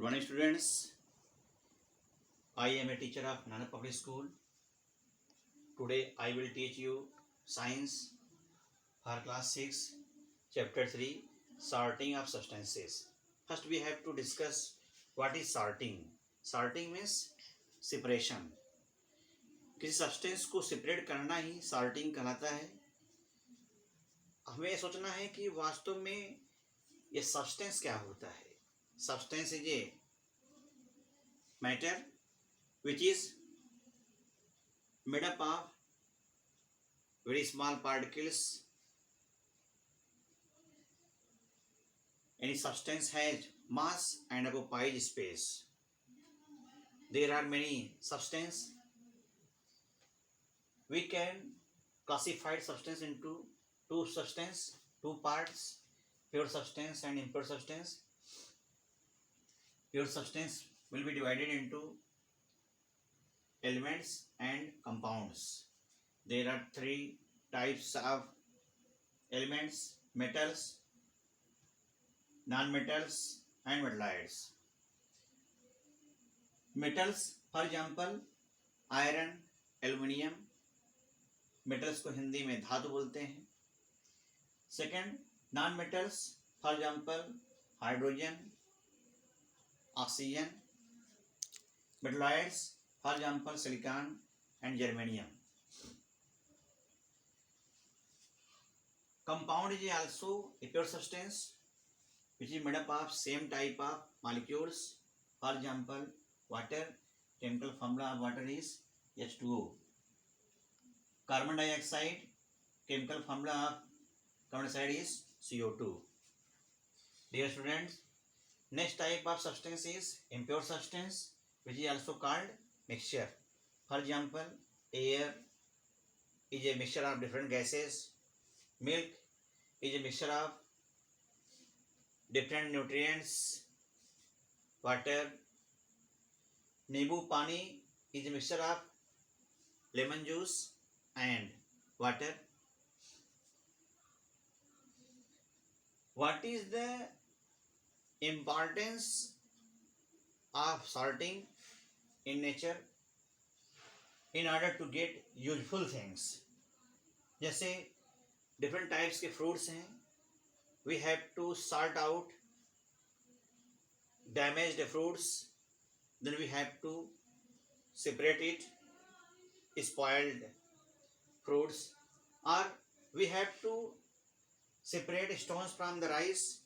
Good morning, students. I am a teacher of Nana Public School. Today I will teach you science for class 6, chapter 3, sorting of substances. First we have to discuss what is sorting. Sorting means separation. किसी substance को separate करना ही sorting कहलाता है. हमें सोचना है कि वास्तव में ये सब्सटेंस क्या होता है. Substance is a matter which is made up of very small particles. Any substance has mass and occupies space. There are many substances. We can classify substance into two parts, pure substance and impure substance. Pure substance will be divided into elements and compounds. There are three types of elements: metals, non-metals and metalloids. Metals, for example, iron, aluminium. metals को हिंदी में धातु बोलते हैं. Second, non-metals, for example, hydrogen, oxygen. Metalloids, for example, silicon and germanium. Compound is also a pure substance which is made up of same type of molecules. For example, water. Chemical formula of water is H2O. Carbon dioxide. Chemical formula of carbon dioxide is CO2. Dear students, next type of substance is impure substance, which is also called mixture. For example, air is a mixture of different gases. Milk is a mixture of different nutrients. Water. Neebu pani is a mixture of lemon juice and water. What is the importance of sorting in nature? In order to get useful things. जैसे different types के fruits हैं, we have to sort out damaged fruits, then we have to separate it, spoiled fruits, or we have to separate stones from the rice,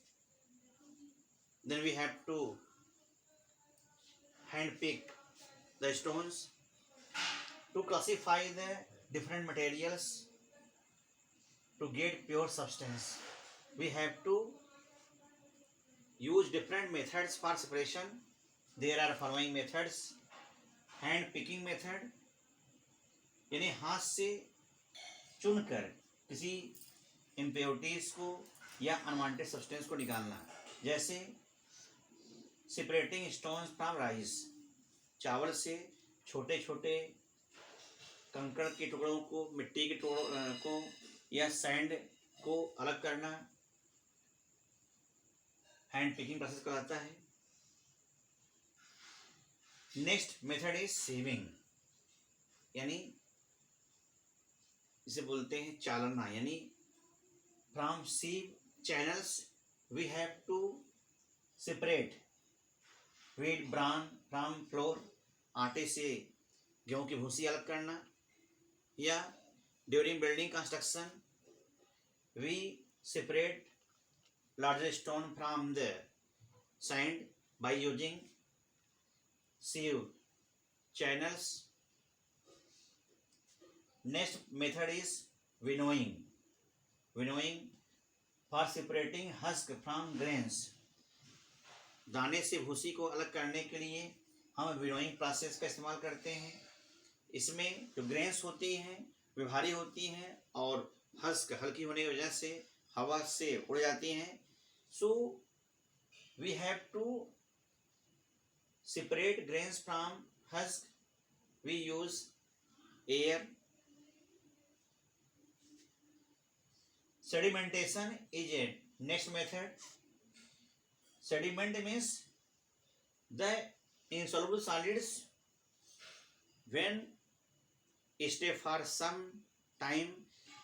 then we have to hand pick the stones. To classify the different materials to get pure substance, we have to use different methods for separation. There are following methods. Hand picking method, यानी हाथ से चुनकर किसी impurities को या unwanted substance को निकालना. जैसे separating stones from rice, चावल से छोटे छोटे कंकड़ के टुकड़ों को, मिट्टी के टुकड़ों को या सैंड को अलग करना हैंड पिकिंग प्रोसेस कहलाता है. नेक्स्ट मेथड इज सीविंग, यानी इसे बोलते हैं चालना. यानी from sieve channels we have to separate wheat bran from flour. आटे से गेहूं की भूसी अलग करना. या during building construction we separate larger stone from the sand by using sieve channels. Next method is winnowing. Winnowing for separating husk from grains. दाने से भूसी को अलग करने के लिए हम विनोइंग प्रोसेस का इस्तेमाल करते हैं. इसमें जो ग्रेन्स होती हैं वे भारी होती हैं और हस्क हल्की होने की वजह से हवा से उड़ जाती हैं. So we have to separate grains from husk. We use air. Sedimentation is a next method. Sediment means The insoluble solids, when stay for some time,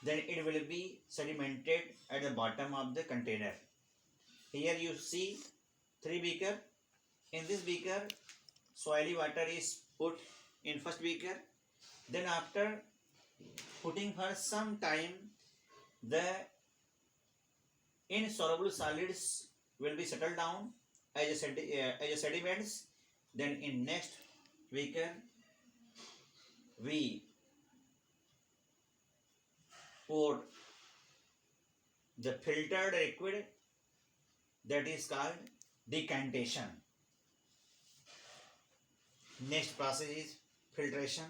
then it will be sedimented at the bottom of the container. Here you see 3 beaker. In this beaker, soily water is put in first beaker. Then after putting for some time, the insoluble solids will be settled down as a sediments. Then in next beaker, we pour the filtered liquid, that is called decantation. Next process is filtration.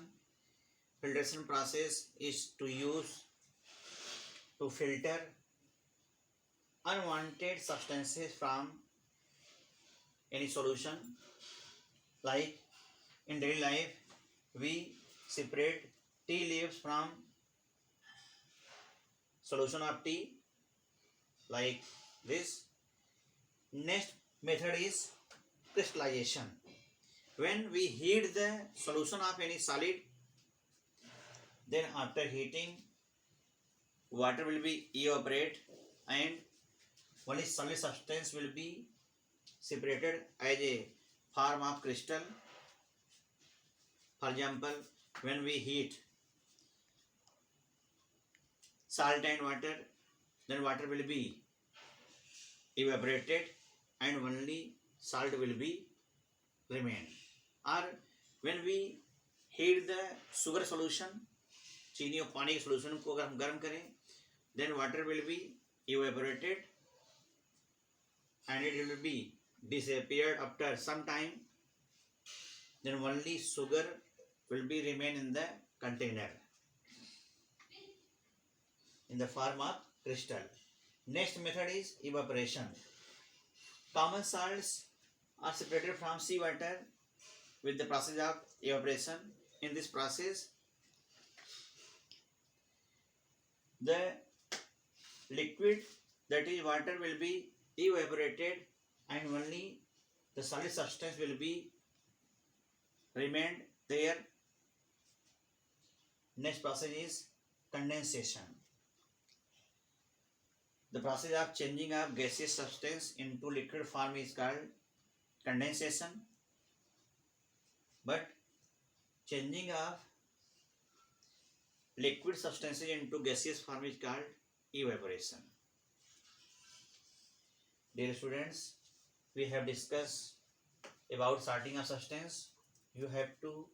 Filtration process is to use to filter unwanted substances from any solution. Like in daily life, we separate tea leaves from solution of tea, like this. Next method is crystallization. When we heat the solution of any solid, then after heating, water will be evaporate and only solid substance will be separated as a form of crystal. For example, when we heat salt and water, then water will be evaporated and only salt will be remain. Or when we heat the sugar solution, चीनी और पानी के solution को अगर हम गर्म करें, then water will be evaporated and it will be disappeared after some time. Then only sugar will be remain in the container in the form of crystal. Next method is evaporation. Common salts are separated from seawater with the process of evaporation. In this process, the liquid, that is water, will be evaporated and only the solid substance will be remained there. Next process is condensation. The process of changing of gaseous substance into liquid form is called condensation, but changing of liquid substances into gaseous form is called evaporation. Dear students, we have discussed about sorting of substance. You have to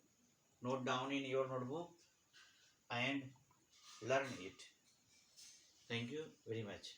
note down in your notebook and learn it. Thank you very much.